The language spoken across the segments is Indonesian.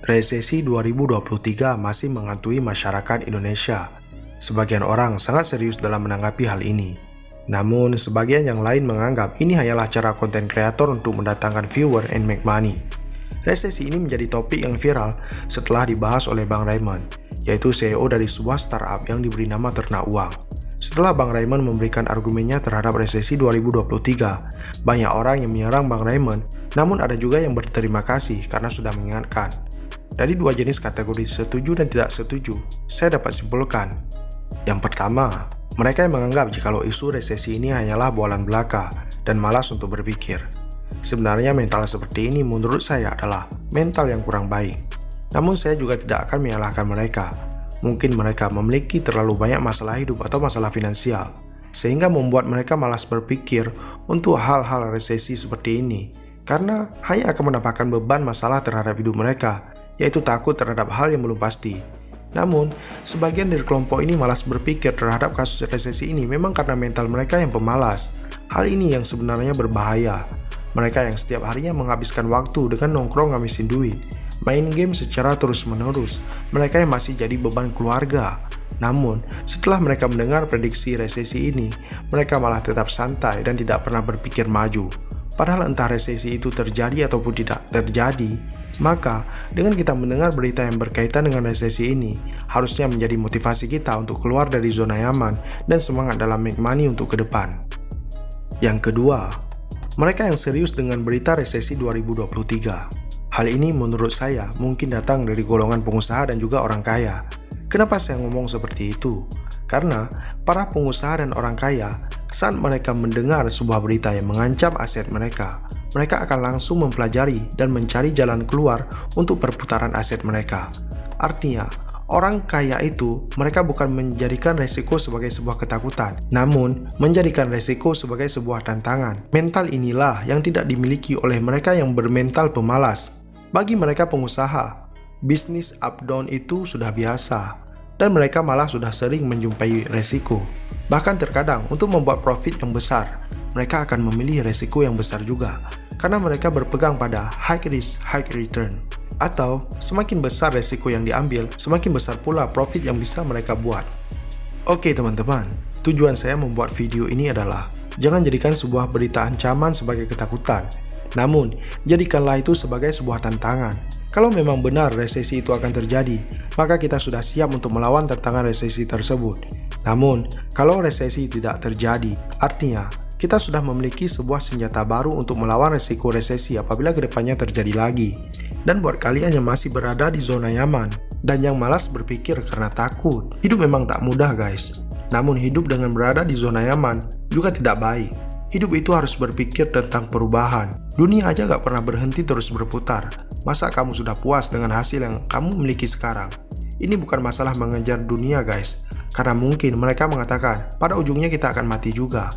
Resesi 2023 masih menghantui masyarakat Indonesia. Sebagian orang sangat serius dalam menanggapi hal ini. Namun, sebagian yang lain menganggap ini hanyalah cara konten kreator untuk mendatangkan viewer and make money. Resesi ini menjadi topik yang viral setelah dibahas oleh Bang Raymond, yaitu CEO dari sebuah startup yang diberi nama Ternak Uang. Setelah Bang Raymond memberikan argumennya terhadap resesi 2023, banyak orang yang menyerang Bang Raymond, namun ada juga yang berterima kasih karena sudah mengingatkan. Dari dua jenis kategori setuju dan tidak setuju, saya dapat simpulkan. Yang pertama, mereka yang menganggap jikalau isu resesi ini hanyalah bualan belaka dan malas untuk berpikir. Sebenarnya mental seperti ini menurut saya adalah mental yang kurang baik. Namun saya juga tidak akan menyalahkan mereka. Mungkin mereka memiliki terlalu banyak masalah hidup atau masalah finansial, sehingga membuat mereka malas berpikir untuk hal-hal resesi seperti ini, karena hanya akan menambahkan beban masalah terhadap hidup mereka, yaitu takut terhadap hal yang belum pasti. Namun, sebagian dari kelompok ini malas berpikir terhadap kasus resesi ini memang karena mental mereka yang pemalas. Hal ini yang sebenarnya berbahaya. Mereka yang setiap harinya menghabiskan waktu dengan nongkrong ngabisin duit, main game secara terus-menerus, mereka yang masih jadi beban keluarga. Namun, setelah mereka mendengar prediksi resesi ini, mereka malah tetap santai dan tidak pernah berpikir maju. Padahal entah resesi itu terjadi ataupun tidak terjadi, maka dengan kita mendengar berita yang berkaitan dengan resesi ini, harusnya menjadi motivasi kita untuk keluar dari zona nyaman dan semangat dalam make money untuk ke depan. Yang kedua, mereka yang serius dengan berita resesi 2023. Hal ini menurut saya mungkin datang dari golongan pengusaha dan juga orang kaya. Kenapa saya ngomong seperti itu? Karena para pengusaha dan orang kaya, saat mereka mendengar sebuah berita yang mengancam aset mereka akan langsung mempelajari dan mencari jalan keluar untuk perputaran aset mereka. Artinya, orang kaya itu mereka bukan menjadikan resiko sebagai sebuah ketakutan, namun menjadikan resiko sebagai sebuah tantangan. Mental inilah yang tidak dimiliki oleh mereka yang bermental pemalas. Bagi mereka pengusaha, bisnis up down itu sudah biasa, dan mereka malah sudah sering menjumpai resiko. Bahkan terkadang untuk membuat profit yang besar, mereka akan memilih resiko yang besar juga, karena mereka berpegang pada high risk, high return. Atau semakin besar resiko yang diambil, semakin besar pula profit yang bisa mereka buat. Oke teman-teman, tujuan saya membuat video ini adalah jangan jadikan sebuah berita ancaman sebagai ketakutan, namun jadikanlah itu sebagai sebuah tantangan. Kalau memang benar resesi itu akan terjadi, maka kita sudah siap untuk melawan tantangan resesi tersebut. Namun, kalau resesi tidak terjadi, artinya kita sudah memiliki sebuah senjata baru untuk melawan resiko resesi apabila kedepannya terjadi lagi. Dan buat kalian yang masih berada di zona nyaman dan yang malas berpikir karena takut, hidup memang tak mudah guys. Namun hidup dengan berada di zona nyaman juga tidak baik. Hidup itu harus berpikir tentang perubahan. Dunia aja gak pernah berhenti terus berputar. Masa kamu sudah puas dengan hasil yang kamu miliki sekarang? Ini bukan masalah mengejar dunia guys, karena mungkin mereka mengatakan pada ujungnya kita akan mati juga.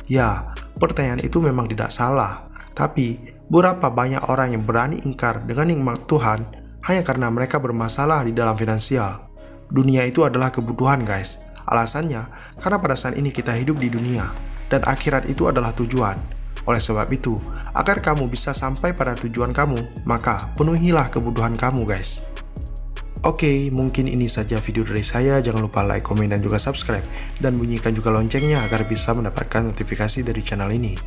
Ya, pertanyaan itu memang tidak salah, tapi berapa banyak orang yang berani ingkar dengan nikmat Tuhan hanya karena mereka bermasalah di dalam finansial? Dunia itu adalah kebutuhan guys. Alasannya, karena pada saat ini kita hidup di dunia, dan akhirat itu adalah tujuan. Oleh sebab itu, agar kamu bisa sampai pada tujuan kamu, maka penuhilah kebutuhan kamu guys. Oke, mungkin ini saja video dari saya. Jangan lupa like, komen, dan juga subscribe. Dan bunyikan juga loncengnya agar bisa mendapatkan notifikasi dari channel ini.